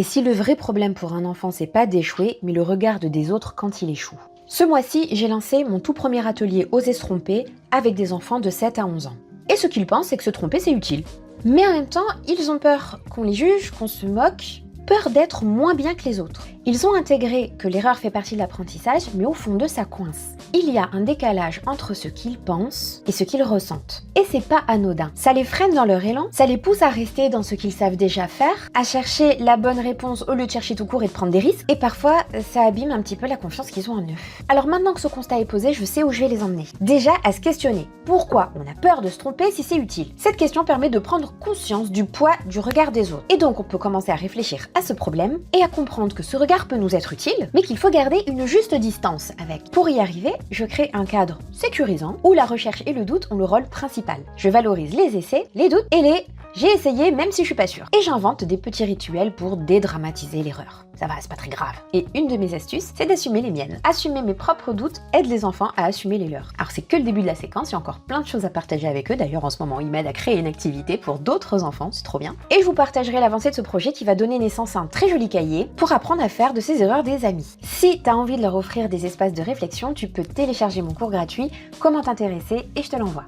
Et si le vrai problème pour un enfant, c'est pas d'échouer, mais le regard des autres quand il échoue. Ce mois-ci, j'ai lancé mon tout premier atelier Oser se tromper avec des enfants de 7 à 11 ans. Et ce qu'ils pensent, c'est que se tromper, c'est utile. Mais en même temps, ils ont peur qu'on les juge, qu'on se moque, peur d'être moins bien que les autres. Ils ont intégré que l'erreur fait partie de l'apprentissage, mais au fond d'eux, ça coince. Il y a un décalage entre ce qu'ils pensent et ce qu'ils ressentent. Et c'est pas anodin. Ça les freine dans leur élan, ça les pousse à rester dans ce qu'ils savent déjà faire, à chercher la bonne réponse au lieu de chercher tout court et de prendre des risques, et parfois, ça abîme un petit peu la confiance qu'ils ont en eux. Alors maintenant que ce constat est posé, je sais où je vais les emmener. Déjà, à se questionner. Pourquoi on a peur de se tromper si c'est utile? Cette question permet de prendre conscience du poids du regard des autres. Et donc, on peut commencer à réfléchir à ce problème et à comprendre que ce regard peut nous être utile, mais qu'il faut garder une juste distance avec. Pour y arriver, je crée un cadre sécurisant où la recherche et le doute ont le rôle principal. Je valorise les essais, les doutes et les j'ai essayé même si je suis pas sûre. Et j'invente des petits rituels pour dédramatiser l'erreur. Ça va, c'est pas très grave. Et une de mes astuces, c'est d'assumer les miennes. Assumer mes propres doutes aide les enfants à assumer les leurs. Alors c'est que le début de la séquence, il y a encore plein de choses à partager avec eux. D'ailleurs en ce moment, ils m'aident à créer une activité pour d'autres enfants, c'est trop bien. Et je vous partagerai l'avancée de ce projet qui va donner naissance à un très joli cahier pour apprendre à faire de ces erreurs des amis. Si t'as envie de leur offrir des espaces de réflexion, tu peux télécharger mon cours gratuit Comment t'intéresser et je te l'envoie.